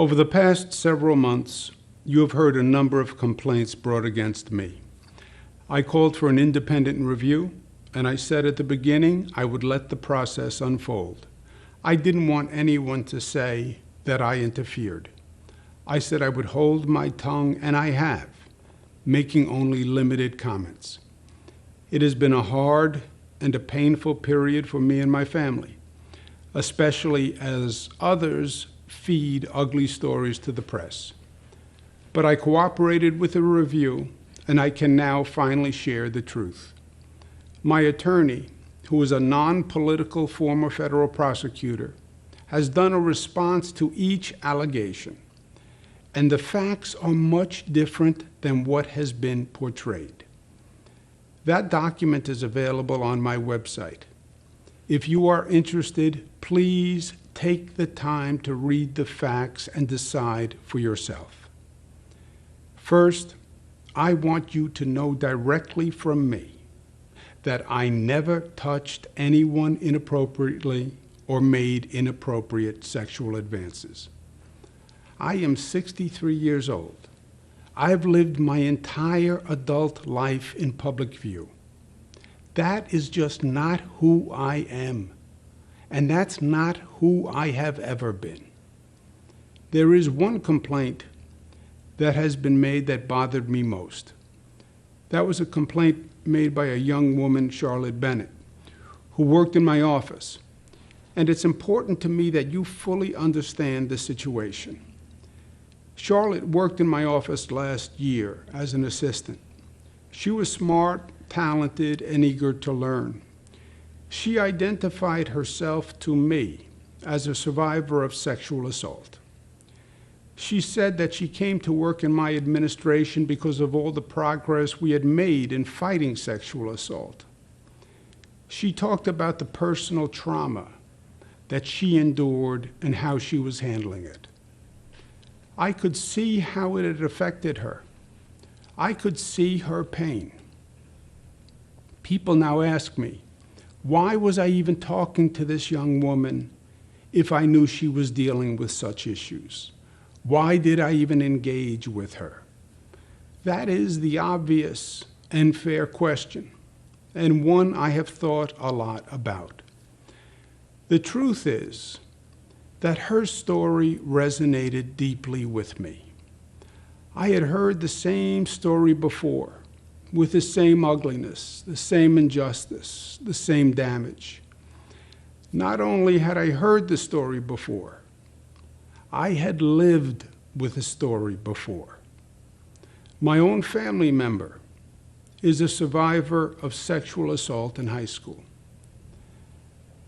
Over the past several months, you have heard a number of complaints brought against me. I called for an independent review, and I said at the beginning I would let the process unfold. I didn't want anyone to say that I interfered. I said I would hold my tongue, and I have, making only limited comments. It has been a hard and a painful period for me and my family, especially as others feed ugly stories to the press. But I cooperated with the review, and I can now finally share the truth. My attorney, who is a non-political former federal prosecutor, has done a response to each allegation, and the facts are much different than what has been portrayed. That document is available on my website. If you are interested, please take the time to read the facts and decide for yourself. First, I want you to know directly from me that I never touched anyone inappropriately or made inappropriate sexual advances. I am 63 years old. I've lived my entire adult life in public view. That is just not who I am, and that's not who I have ever been. There is one complaint that has been made that bothered me most. That was a complaint made by a young woman, Charlotte Bennett, who worked in my office. And it's important to me that you fully understand the situation. Charlotte worked in my office last year as an assistant. She was smart, talented, and eager to learn. She identified herself to me as a survivor of sexual assault. She said that she came to work in my administration because of all the progress we had made in fighting sexual assault. She talked about the personal trauma that she endured and how she was handling it. I could see how it had affected her. I could see her pain. People now ask me, why was I even talking to this young woman if I knew she was dealing with such issues? Why did I even engage with her? That is the obvious and fair question, and one I have thought a lot about. The truth is that her story resonated deeply with me. I had heard the same story before, with the same ugliness, the same injustice, the same damage. Not only had I heard the story before, I had lived with the story before. My own family member is a survivor of sexual assault in high school.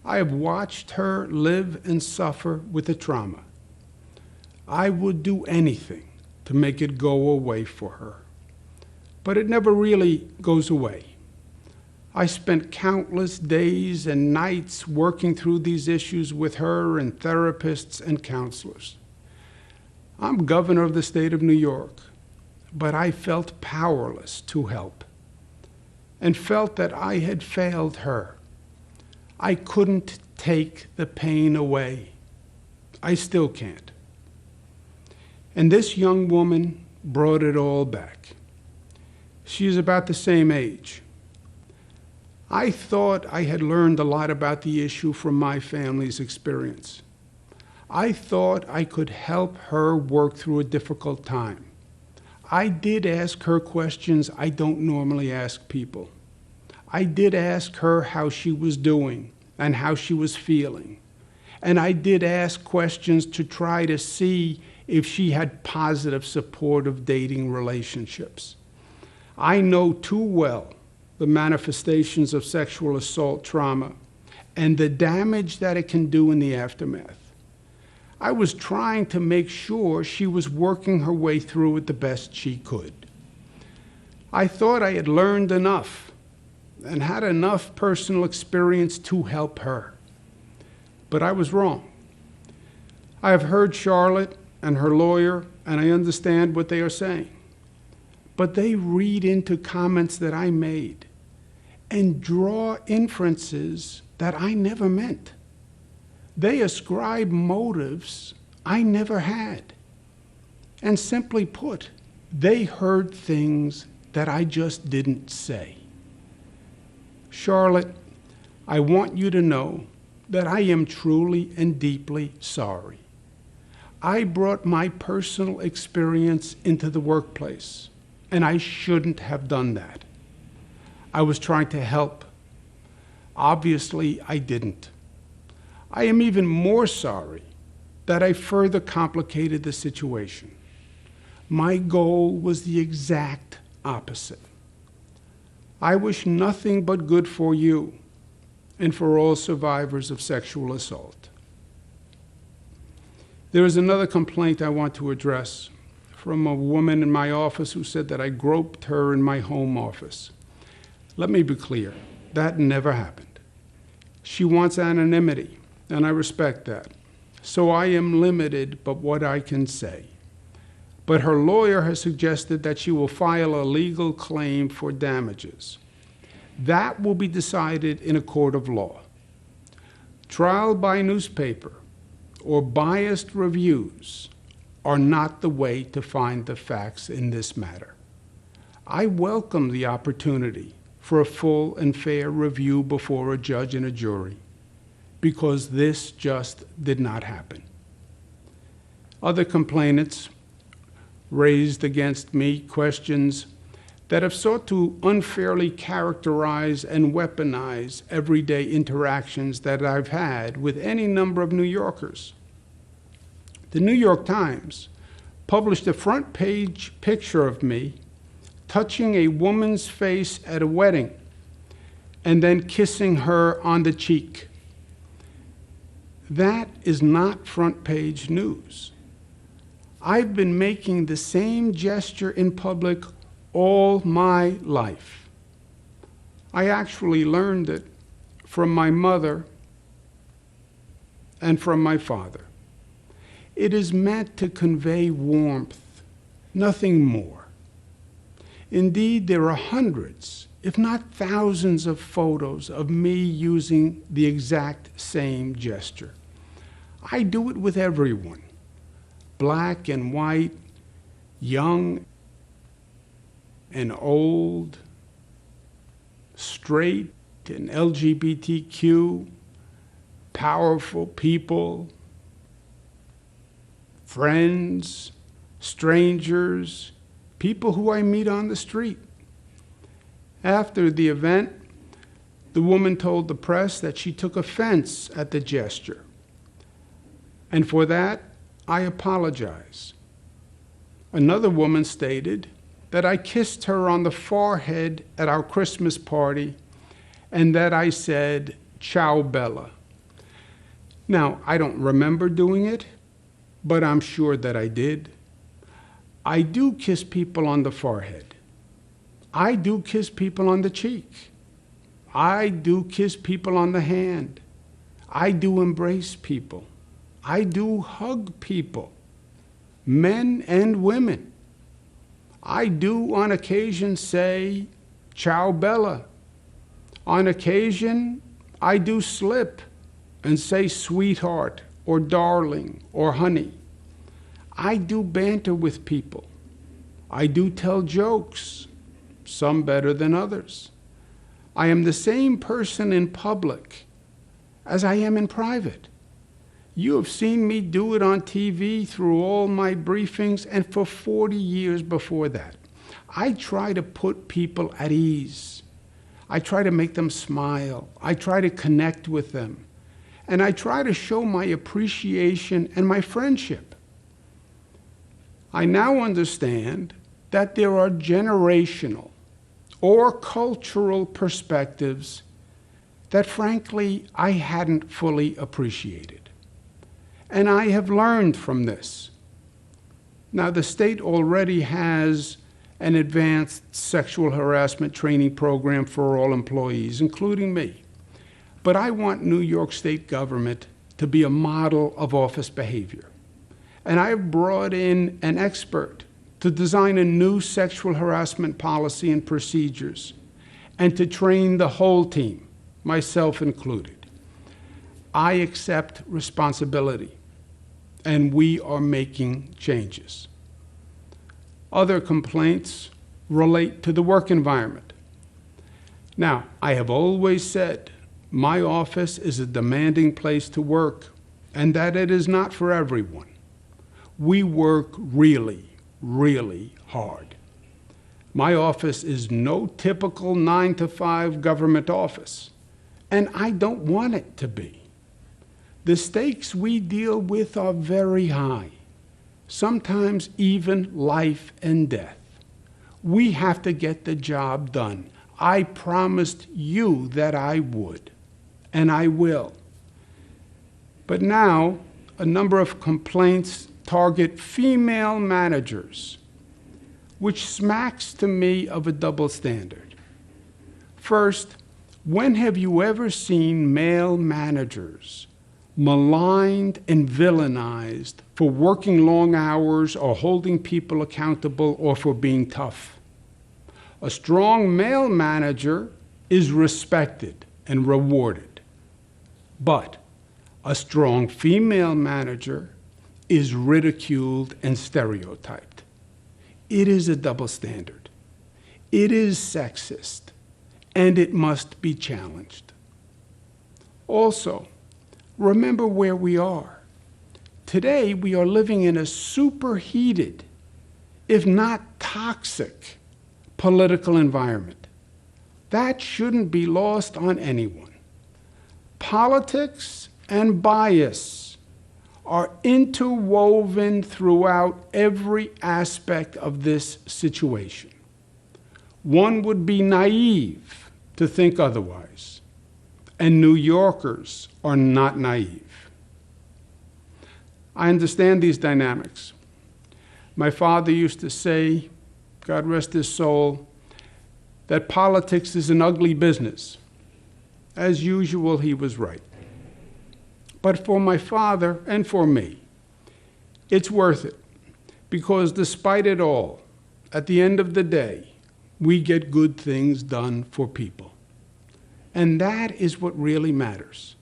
I have watched her live and suffer with the trauma. I would do anything to make it go away for her, but it never really goes away. I spent countless days and nights working through these issues with her and therapists and counselors. I'm governor of the state of New York, but I felt powerless to help and felt that I had failed her. I couldn't take the pain away. I still can't. And this young woman brought it all back. She is about the same age. I thought I had learned a lot about the issue from my family's experience. I thought I could help her work through a difficult time. I did ask her questions I don't normally ask people. I did ask her how she was doing and how she was feeling. And I did ask questions to try to see if she had positive, supportive dating relationships. I know too well the manifestations of sexual assault trauma and the damage that it can do in the aftermath. I was trying to make sure she was working her way through it the best she could. I thought I had learned enough and had enough personal experience to help her. But I was wrong. I have heard Charlotte and her lawyer, and I understand what they are saying. But they read into comments that I made and draw inferences that I never meant. They ascribe motives I never had. And simply put, they heard things that I just didn't say. Charlotte, I want you to know that I am truly and deeply sorry. I brought my personal experience into the workplace, and I shouldn't have done that. I was trying to help. Obviously, I didn't. I am even more sorry that I further complicated the situation. My goal was the exact opposite. I wish nothing but good for you and for all survivors of sexual assault. There is another complaint I want to address from a woman in my office who said that I groped her in my home office. Let me be clear, that never happened. She wants anonymity, and I respect that. So I am limited but what I can say. But her lawyer has suggested that she will file a legal claim for damages. That will be decided in a court of law. Trial by newspaper or biased reviews are not the way to find the facts in this matter. I welcome the opportunity for a full and fair review before a judge and a jury, because this just did not happen. Other complainants raised against me questions that have sought to unfairly characterize and weaponize everyday interactions that I've had with any number of New Yorkers. The New York Times published a front page picture of me touching a woman's face at a wedding and then kissing her on the cheek. That is not front page news. I've been making the same gesture in public all my life. I actually learned it from my mother and from my father. It is meant to convey warmth, nothing more. Indeed, there are hundreds, if not thousands, of photos of me using the exact same gesture. I do it with everyone, black and white, young and old, straight and LGBTQ, powerful people, friends, strangers, people who I meet on the street. After the event, the woman told the press that she took offense at the gesture. And for that, I apologize. Another woman stated that I kissed her on the forehead at our Christmas party and that I said, "Ciao, Bella." Now, I don't remember doing it, but I'm sure that I did. I do kiss people on the forehead. I do kiss people on the cheek. I do kiss people on the hand. I do embrace people. I do hug people, men and women. I do on occasion say, "Ciao, Bella." On occasion, I do slip and say sweetheart or darling or honey. I do banter with people. I do tell jokes, some better than others. I am the same person in public as I am in private. You have seen me do it on TV through all my briefings and for 40 years before that. I try to put people at ease. I try to make them smile. I try to connect with them. And I try to show my appreciation and my friendship. I now understand that there are generational or cultural perspectives that, frankly, I hadn't fully appreciated. And I have learned from this. Now, the state already has an advanced sexual harassment training program for all employees, including me. But I want New York State government to be a model of office behavior. And I've brought in an expert to design a new sexual harassment policy and procedures, and to train the whole team, myself included. I accept responsibility, and we are making changes. Other complaints relate to the work environment. Now, I have always said my office is a demanding place to work and that it is not for everyone. We work really, really hard. My office is no typical 9-to-5 government office, and I don't want it to be. The stakes we deal with are very high, sometimes even life and death. We have to get the job done. I promised you that I would, and I will. But now, a number of complaints target female managers, which smacks to me of a double standard. First, when have you ever seen male managers maligned and villainized for working long hours or holding people accountable or for being tough? A strong male manager is respected and rewarded, but a strong female manager is ridiculed and stereotyped. It is a double standard. It is sexist, and it must be challenged. Also, remember where we are. Today, we are living in a superheated, if not toxic, political environment. That shouldn't be lost on anyone. Politics and bias are interwoven throughout every aspect of this situation. One would be naive to think otherwise, and New Yorkers are not naive. I understand these dynamics. My father used to say, God rest his soul, that politics is an ugly business. As usual, he was right. But for my father and for me, it's worth it, because despite it all, at the end of the day, we get good things done for people. And that is what really matters.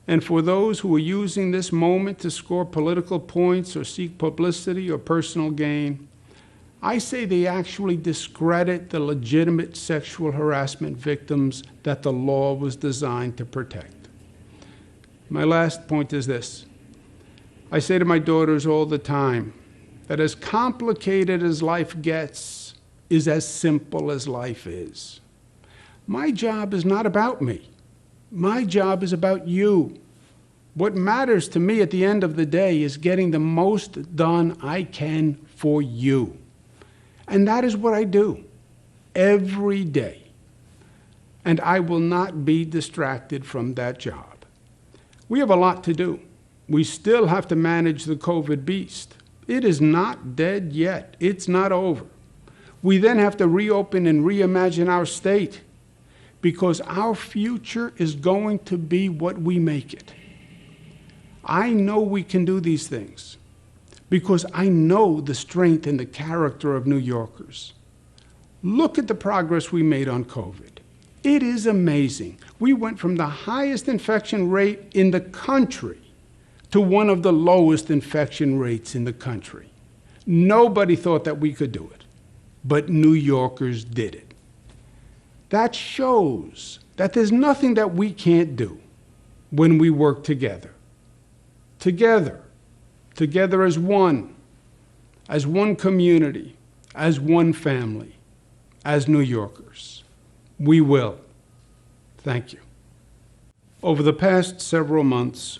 And for those who are using this moment to score political points or seek publicity or personal gain, I say they actually discredit the legitimate sexual harassment victims that the law was designed to protect. My last point is this. I say to my daughters all the time that as complicated as life gets is as simple as life is. My job is not about me. My job is about you. What matters to me at the end of the day is getting the most done I can for you. And that is what I do every day. And I will not be distracted from that job. We have a lot to do. We still have to manage the COVID beast. It is not dead yet. It's not over. We then have to reopen and reimagine our state, because our future is going to be what we make it. I know we can do these things because I know the strength and the character of New Yorkers. Look at the progress we made on COVID. It is amazing. We went from the highest infection rate in the country to one of the lowest infection rates in the country. Nobody thought that we could do it, but New Yorkers did it. That shows that there's nothing that we can't do when we work together. Together as one community, as one family, as New Yorkers. We will. Thank you. Over the past several months,